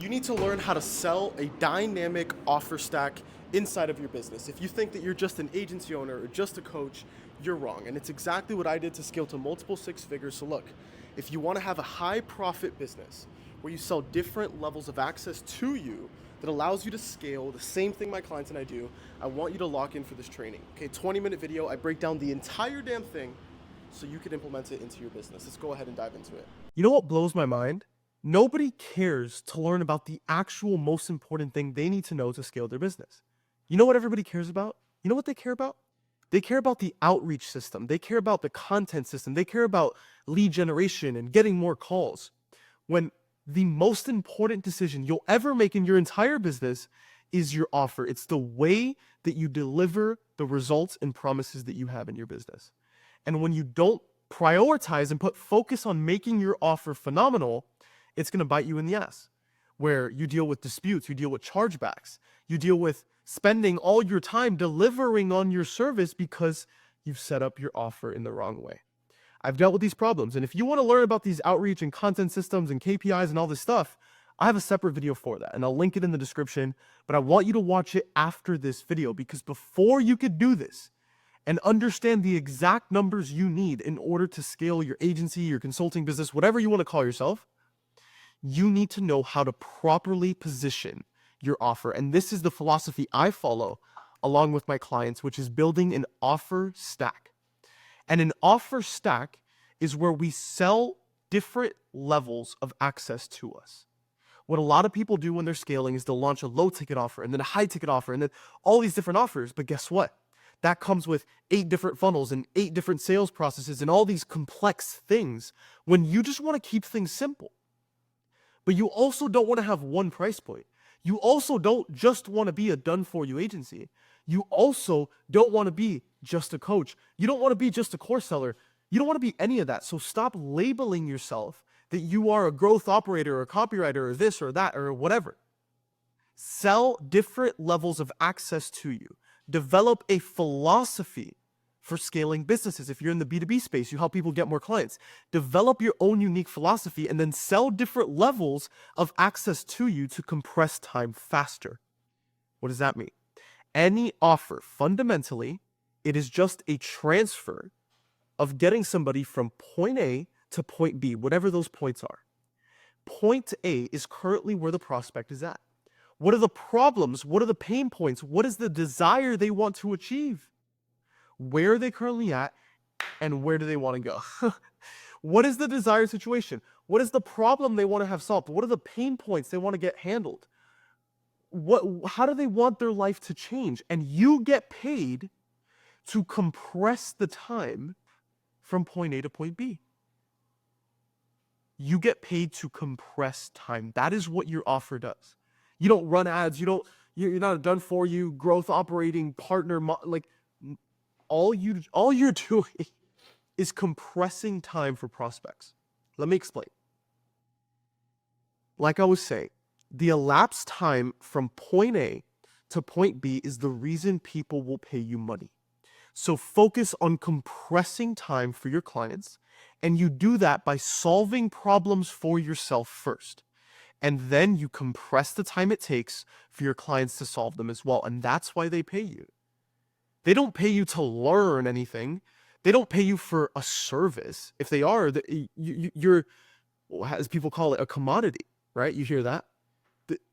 You need to learn how to sell a dynamic offer stack inside of your business. If you think that you're just an agency owner or just a coach, you're wrong. And it's exactly what I did to scale to multiple six figures. So look, if you want to have a high profit business where you sell different levels of access to you that allows you to scale, the same thing my clients and I do, I want you to lock in for this training. Okay, 20-minute video, I break down the entire damn thing so you can implement it into your business. Let's go ahead and dive into it. You know what blows my mind? Nobody cares to learn about the actual most important thing they need to know to scale their business. You know what everybody cares about? You know what they care about? They care about the outreach system. They care about the content system. They care about lead generation and getting more calls. When the most important decision you'll ever make in your entire business is your offer. It's the way that you deliver the results and promises that you have in your business. And when you don't prioritize and put focus on making your offer phenomenal, it's going to bite you in the ass. Where you deal with disputes, you deal with chargebacks, you deal with spending all your time delivering on your service because you've set up your offer in the wrong way. I've dealt with these problems. And if you want to learn about these outreach and content systems and KPIs and all this stuff, I have a separate video for that and I'll link it in the description, but I want you to watch it after this video because before you could do this and understand the exact numbers you need in order to scale your agency, your consulting business, whatever you want to call yourself, you need to know how to properly position your offer. And this is the philosophy I follow along with my clients, which is building an offer stack. And an offer stack is where we sell different levels of access to us. What a lot of people do when they're scaling is they'll launch a low ticket offer and then a high ticket offer and then all these different offers. But guess what? That comes with 8 different funnels and 8 different sales processes and all these complex things when you just want to keep things simple. But you also don't want to have one price point. You also don't just want to be a done-for-you agency. You also don't want to be just a coach. You don't want to be just a course seller. You don't want to be any of that. So stop labeling yourself that you are a growth operator or a copywriter or this or that or whatever. Sell different levels of access to you. Develop a philosophy for scaling businesses. If you're in the B2B space, you help people get more clients. Develop your own unique philosophy and then sell different levels of access to you to compress time faster. What does that mean? Any offer, fundamentally, it is just a transfer of getting somebody from point A to point B, whatever those points are. Point A is currently where the prospect is at. What are the problems? What are the pain points? What is the desire they want to achieve? Where are they currently at? And where do they want to go? What is the desired situation? What is the problem they want to have solved? What are the pain points they want to get handled? How do they want their life to change? And you get paid to compress the time from point A to point B. You get paid to compress time. That is what your offer does. You don't run ads. You're not a done-for-you growth operating partner. All you're doing is compressing time for prospects. Let me explain. Like I was saying, the elapsed time from point A to point B is the reason people will pay you money. So focus on compressing time for your clients, and you do that by solving problems for yourself first. And then you compress the time it takes for your clients to solve them as well. And that's why they pay you. They don't pay you to learn anything. They don't pay you for a service. If they are, you're, as people call it, a commodity, right? You hear that?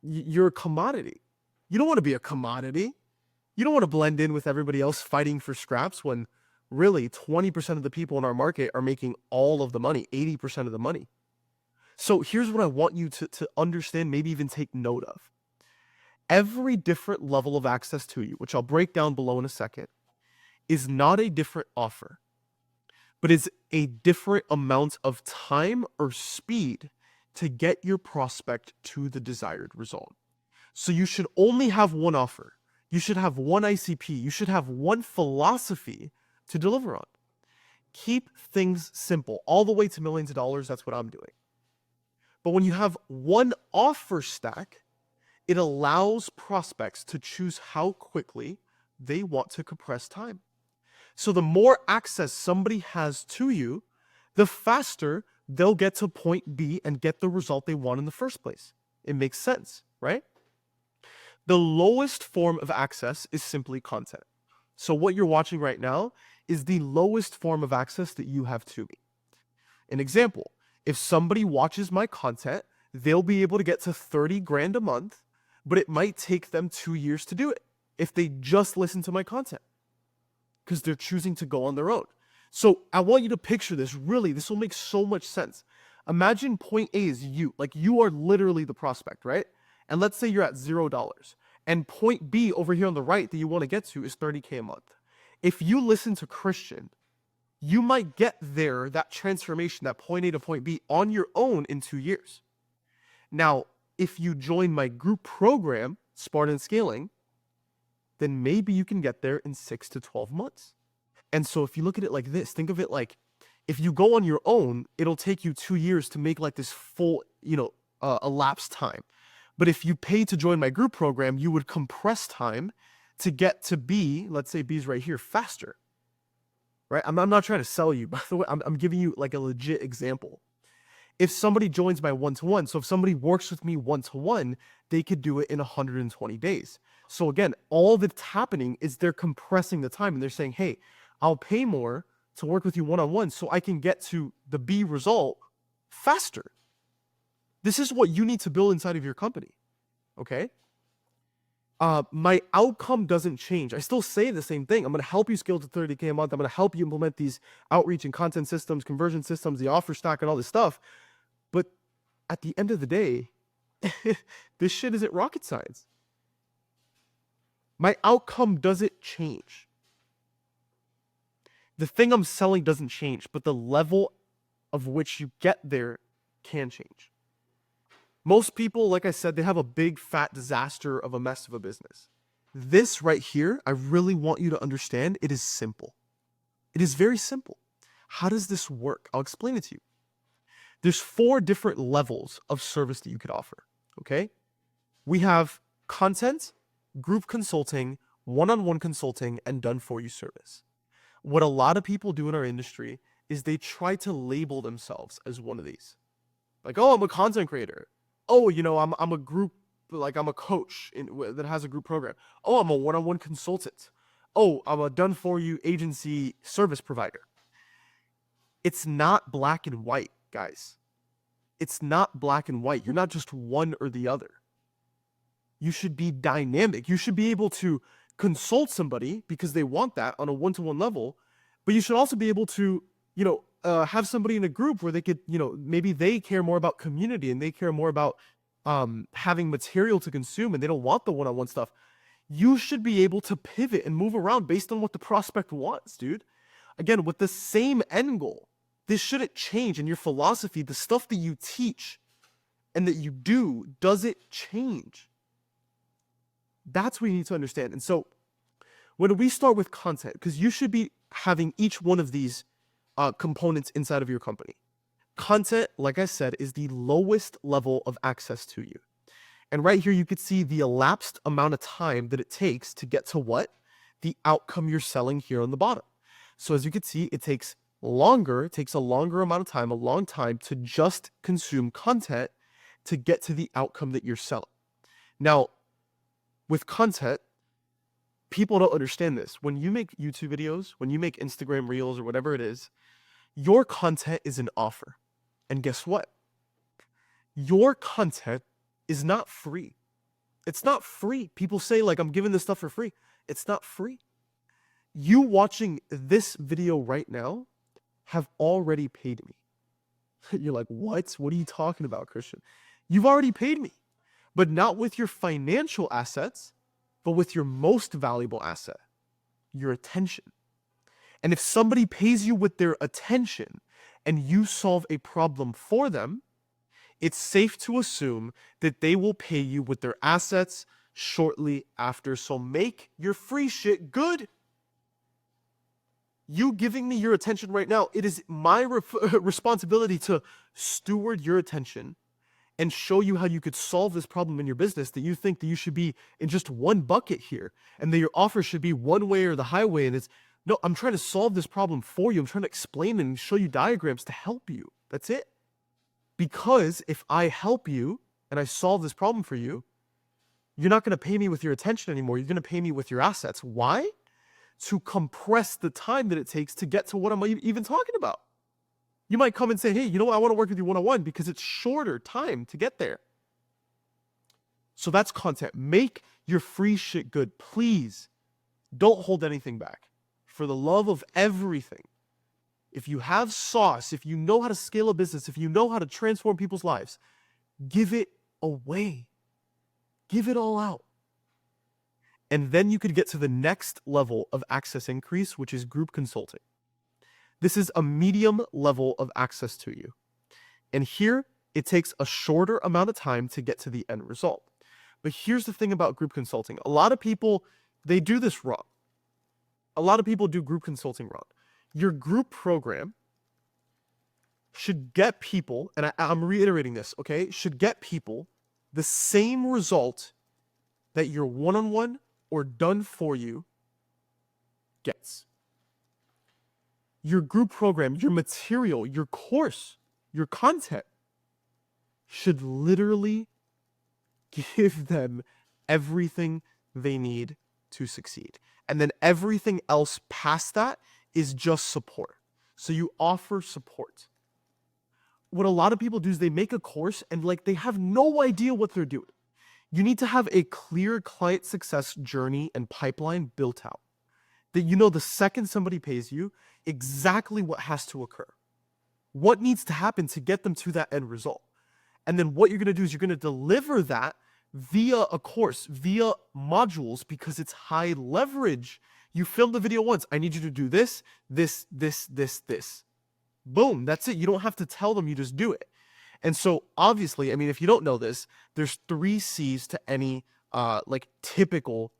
You're a commodity. You don't want to be a commodity. You don't want to blend in with everybody else fighting for scraps when really 20% of the people in our market are making all of the money, 80% of the money. So here's what I want you to understand, maybe even take note of. Every different level of access to you, which I'll break down below in a second, is not a different offer, but is a different amount of time or speed to get your prospect to the desired result. So you should only have one offer. You should have one ICP. You should have one philosophy to deliver on. Keep things simple, all the way to millions of dollars. That's what I'm doing. But when you have one offer stack, it allows prospects to choose how quickly they want to compress time. So the more access somebody has to you, the faster they'll get to point B and get the result they want in the first place. It makes sense, right? The lowest form of access is simply content. So what you're watching right now is the lowest form of access that you have to me. An example, if somebody watches my content, they'll be able to get to 30 grand a month, but it might take them 2 years to do it if they just listen to my content because they're choosing to go on their own. So I want you to picture this. Really, this will make so much sense. Imagine point A is you, like you are literally the prospect, right? And let's say you're at $0. And point B over here on the right that you want to get to is 30K a month. If you listen to Christian, you might get there, that transformation, that point A to point B on your own in 2 years. Now, if you join my group program, Spartan Scaling, then maybe you can get there in 6 to 12 months. And so if you look at it like this, think of it like if you go on your own, it'll take you 2 years to make like this full, elapsed time. But if you pay to join my group program, you would compress time to get to B, let's say B's right here, faster. Right? I'm not trying to sell you, by the way. I'm giving you like a legit example. If somebody joins my one-to-one, so if somebody works with me one-to-one, they could do it in 120 days. So again, all that's happening is they're compressing the time and they're saying, hey, I'll pay more to work with you one-on-one so I can get to the B result faster. This is what you need to build inside of your company, okay? My outcome doesn't change. I still say the same thing. I'm going to help you scale to 30K a month. I'm going to help you implement these outreach and content systems, conversion systems, the offer stack, and all this stuff. But at the end of the day, this shit isn't rocket science. My outcome doesn't change. The thing I'm selling doesn't change, but the level of which you get there can change. Most people, like I said, they have a big fat disaster of a mess of a business. This right here, I really want you to understand, it is simple. It is very simple. How does this work? I'll explain it to you. There's 4 different levels of service that you could offer, okay? We have content, group consulting, one-on-one consulting, and done-for-you service. What a lot of people do in our industry is they try to label themselves as one of these. Like, oh, I'm a content creator. Oh, I'm a group, like I'm a coach that has a group program. Oh, I'm a one-on-one consultant. Oh, I'm a done-for-you agency service provider. It's not black and white, guys. It's not black and white. You're not just one or the other. You should be dynamic. You should be able to consult somebody because they want that on a one-to-one level, but you should also be able to, have somebody in a group where they could, maybe they care more about community and they care more about having material to consume and they don't want the one-on-one stuff. You should be able to pivot and move around based on what the prospect wants, dude. Again, with the same end goal. This shouldn't change in your philosophy. The stuff that you teach and that you do, does it change? That's what you need to understand. And so when we start with content, because you should be having each one of these components inside of your company. Content, like I said, is the lowest level of access to you. And right here, you could see the elapsed amount of time that it takes to get to what? The outcome you're selling here on the bottom. So as you can see, it takes a longer amount of time, a long time to just consume content to get to the outcome that you're selling. Now, with content, people don't understand this. When you make YouTube videos, when you make Instagram Reels or whatever it is, your content is an offer. And guess what? Your content is not free. It's not free. People say like, I'm giving this stuff for free. It's not free. You watching this video right now have already paid me. You're like, what? What are you talking about, Christian? You've already paid me, but not with your financial assets, but with your most valuable asset, your attention. And if somebody pays you with their attention and you solve a problem for them, it's safe to assume that they will pay you with their assets shortly after. So make your free shit good. You giving me your attention right now, it is my responsibility to steward your attention and show you how you could solve this problem in your business that you think that you should be in just one bucket here and that your offer should be one way or the highway. And it's, no, I'm trying to solve this problem for you. I'm trying to explain it and show you diagrams to help you. That's it. Because if I help you and I solve this problem for you, you're not going to pay me with your attention anymore. You're going to pay me with your assets. Why? To compress the time that it takes to get to what I'm even talking about. You might come and say, hey, you know what? I want to work with you one-on-one because it's shorter time to get there. So that's content. Make your free shit good. Please don't hold anything back. For the love of everything. If you have sauce, if you know how to scale a business, if you know how to transform people's lives, give it away. Give it all out. And then you could get to the next level of access increase, which is group consulting. This is a medium level of access to you. And here, it takes a shorter amount of time to get to the end result. But here's the thing about group consulting. A lot of people, they do this wrong. A lot of people do group consulting wrong. Your group program should get people, and I'm reiterating this, okay? Should get people the same result that your one-on-one or done for you gets. Your group program, your material, your course, your content should literally give them everything they need to succeed. And then everything else past that is just support. So you offer support. What a lot of people do is they make a course and they have no idea what they're doing. You need to have a clear client success journey and pipeline built out. That you know the second somebody pays you, exactly what has to occur. What needs to happen to get them to that end result. And then what you're going to do is you're going to deliver that via a course, via modules, because it's high leverage. You film the video once. I need you to do this, this, this, this, this. Boom, that's it. You don't have to tell them, you just do it. And so obviously, I mean, if you don't know this, there's 3 C's to any typical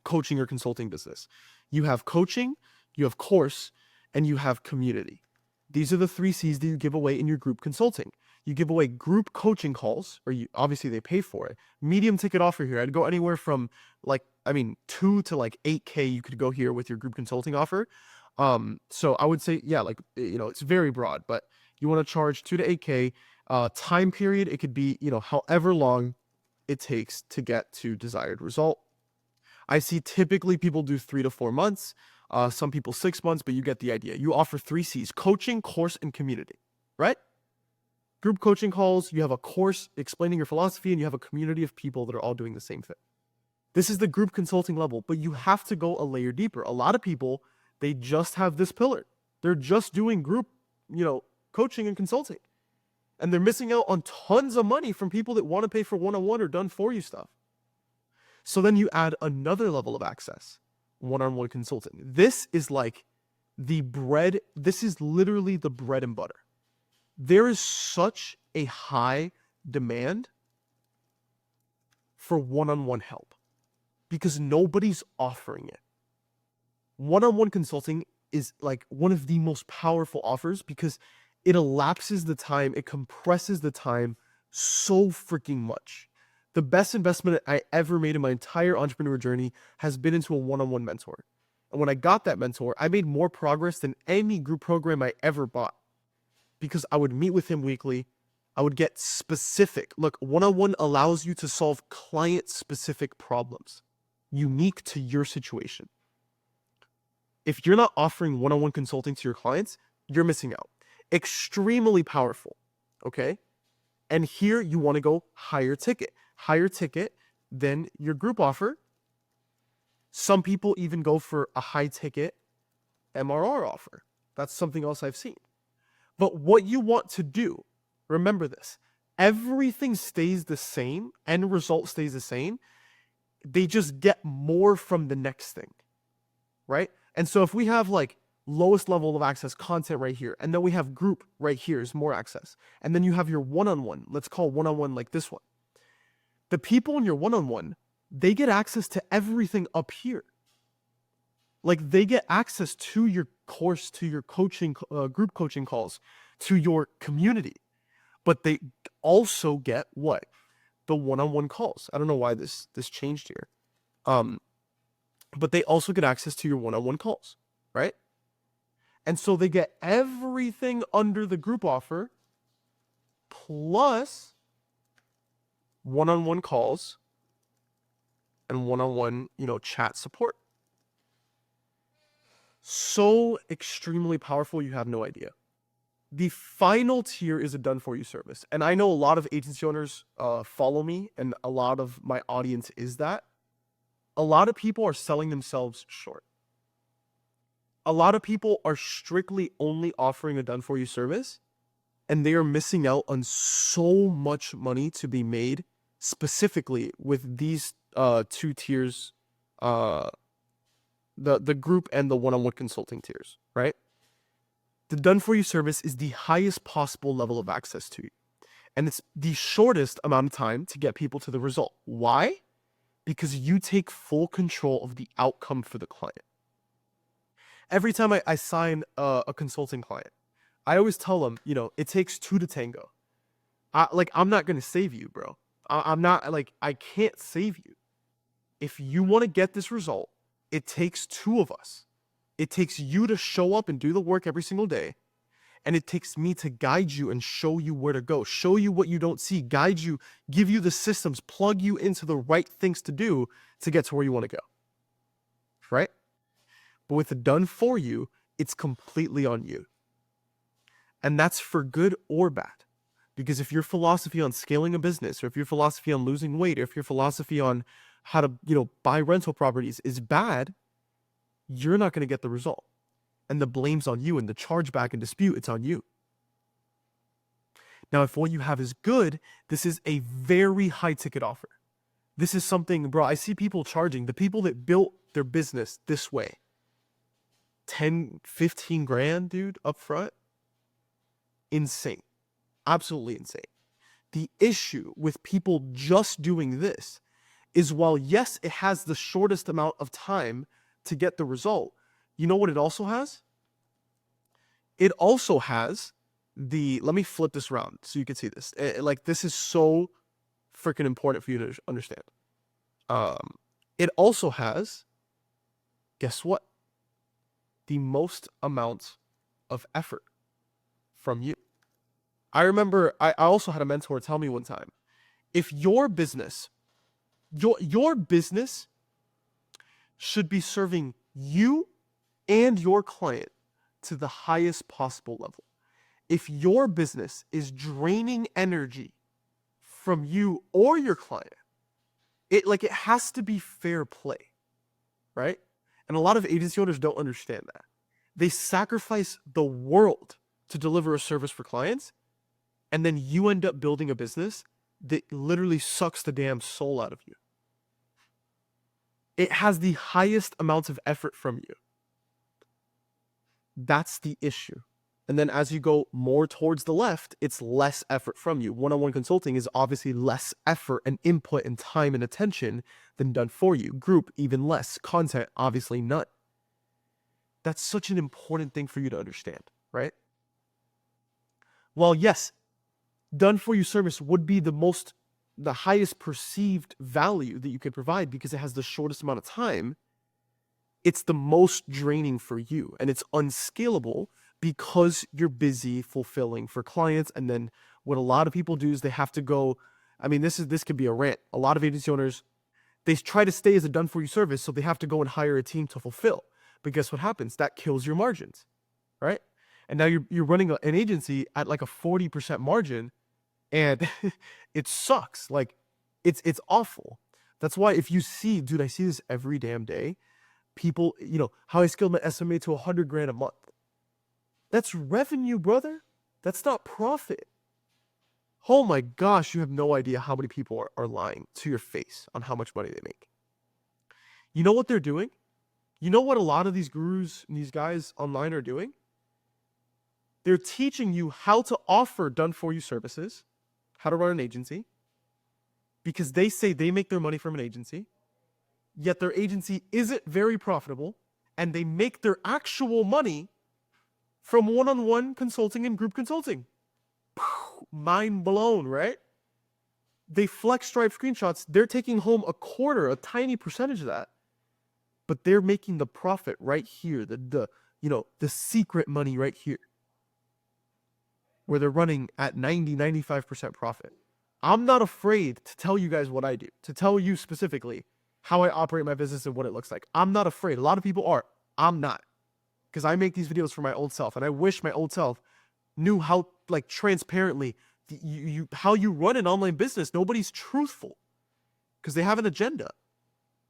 coaching or consulting business. You have coaching, you have course, and you have community. These are the 3 C's that you give away in your group consulting. You give away group coaching calls, or obviously they pay for it. Medium ticket offer here. I'd go anywhere from 2 to 8K you could go here with your group consulting offer. So I would say, yeah, it's very broad, but you want to charge 2 to 8K. Time period, it could be, however long it takes to get to desired result. I see typically people do 3 to 4 months, some people 6 months, but you get the idea. You offer 3 C's: coaching, course, and community, right? Group coaching calls, you have a course explaining your philosophy, and you have a community of people that are all doing the same thing. This is the group consulting level, but you have to go a layer deeper. A lot of people, they just have this pillar. They're just doing group, coaching and consulting. And they're missing out on tons of money from people that want to pay for one-on-one or done for you stuff. So then you add another level of access, one-on-one consulting. This is this is literally the bread and butter. There is such a high demand for one-on-one help because nobody's offering it. One-on-one consulting is one of the most powerful offers because it elapses the time, it compresses the time so freaking much. The best investment I ever made in my entire entrepreneur journey has been into a one-on-one mentor. And when I got that mentor, I made more progress than any group program I ever bought because I would meet with him weekly. I would get specific. Look, one-on-one allows you to solve client-specific problems unique to your situation. If you're not offering one-on-one consulting to your clients, you're missing out. Extremely powerful, okay? And here you want to go higher ticket than your group offer. Some people even go for a high ticket MRR offer. That's something else I've seen. But what you want to do, remember this, everything stays the same, end result stays the same. They just get more from the next thing, right? And so if we have lowest level of access content right here, and then we have group right here is more access, and then you have your one-on-one, let's call one-on-one like this one. The people in your one-on-one, they get access to everything up here. They get access to your course, to your coaching, group coaching calls, to your community, but they also get what? The one-on-one calls. I don't know why this changed here. But they also get access to your one-on-one calls, right? And so they get everything under the group offer plus one-on-one calls, and one-on-one, chat support. So extremely powerful, you have no idea. The final tier is a done-for-you service. And I know a lot of agency owners follow me, and a lot of my audience is that. A lot of people are selling themselves short. A lot of people are strictly only offering a done-for-you service, and they are missing out on so much money to be made specifically with these two tiers, the group and the one-on-one consulting tiers, right? The done-for-you service is the highest possible level of access to you. And it's the shortest amount of time to get people to the result. Why? Because you take full control of the outcome for the client. Every time I sign a consulting client, I always tell them, it takes two to tango. I'm not going to save you, bro. I'm not, I can't save you. If you want to get this result, it takes two of us. It takes you to show up and do the work every single day. And it takes me to guide you and show you where to go, show you what you don't see, guide you, give you the systems, plug you into the right things to do to get to where you want to go. Right? But with the done for you, it's completely on you. And that's for good or bad. Because if your philosophy on scaling a business, or if your philosophy on losing weight, or if your philosophy on how to, buy rental properties is bad, you're not going to get the result. And the blame's on you, and the chargeback and dispute, it's on you. Now, if what you have is good, this is a very high ticket offer. This is something, bro, I see people charging, the people that built their business this way, 10, 15 grand, dude, up front. Insane. Absolutely insane. The issue with people just doing this is, while yes, it has the shortest amount of time to get the result, you know what it also has? It also has let me flip this around so you can see this. This is so freaking important for you to understand. It also has, guess what? The most amount of effort from you. I remember I also had a mentor tell me one time, if your business, your business should be serving you and your client to the highest possible level. If your business is draining energy from you or your client, it has to be fair play, right? And a lot of agency owners don't understand that. They sacrifice the world to deliver a service for clients, and then you end up building a business that literally sucks the damn soul out of you. It has the highest amounts of effort from you. That's the issue. And then as you go more towards the left, it's less effort from you. One-on-one consulting is obviously less effort and input and time and attention than done for you. Group, even less. Content, obviously none. That's such an important thing for you to understand, right? While yes, done for you service would be the highest perceived value that you could provide because it has the shortest amount of time, it's the most draining for you, and it's unscalable because you're busy fulfilling for clients. And then what a lot of people do is they have to go, this could be a rant. A lot of agency owners, they try to stay as a done for you service, so they have to go and hire a team to fulfill. But guess what happens? That kills your margins, right? And now you're running an agency at like a 40% margin, and it sucks. It's awful. That's why if you see, dude, I see this every damn day. People, how I scaled my SMA to 100 grand a month. That's revenue, brother. That's not profit. Oh my gosh, you have no idea how many people are lying to your face on how much money they make. You know what they're doing? You know what a lot of these gurus and these guys online are doing? They're teaching you how to offer done-for-you services, how to run an agency, because they say they make their money from an agency, yet their agency isn't very profitable, and they make their actual money from one-on-one consulting and group consulting. Mind blown, right? They flex Stripe screenshots. They're taking home a tiny percentage of that, but they're making the profit right here, the secret money right here, where they're running at 90, 95% profit. I'm not afraid to tell you guys what I do, to tell you specifically how I operate my business and what it looks like. I'm not afraid. A lot of people are. I'm not. Because I make these videos for my old self, and I wish my old self knew how, like, transparently how you run an online business. Nobody's truthful because they have an agenda.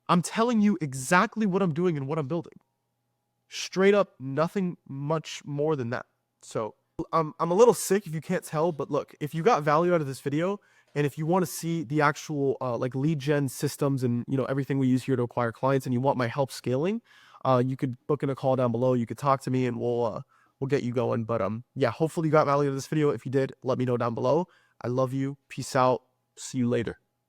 I'm telling you exactly what I'm doing and what I'm building. Straight up, nothing much more than that. So I'm a little sick if you can't tell, but look, if you got value out of this video, and if you want to see the actual like lead gen systems and everything we use here to acquire clients, and you want my help scaling, you could book in a call down below. You could talk to me, and we'll get you going. But yeah, hopefully you got value out of this video. If you did, let me know down below. I love you. Peace out. See you later.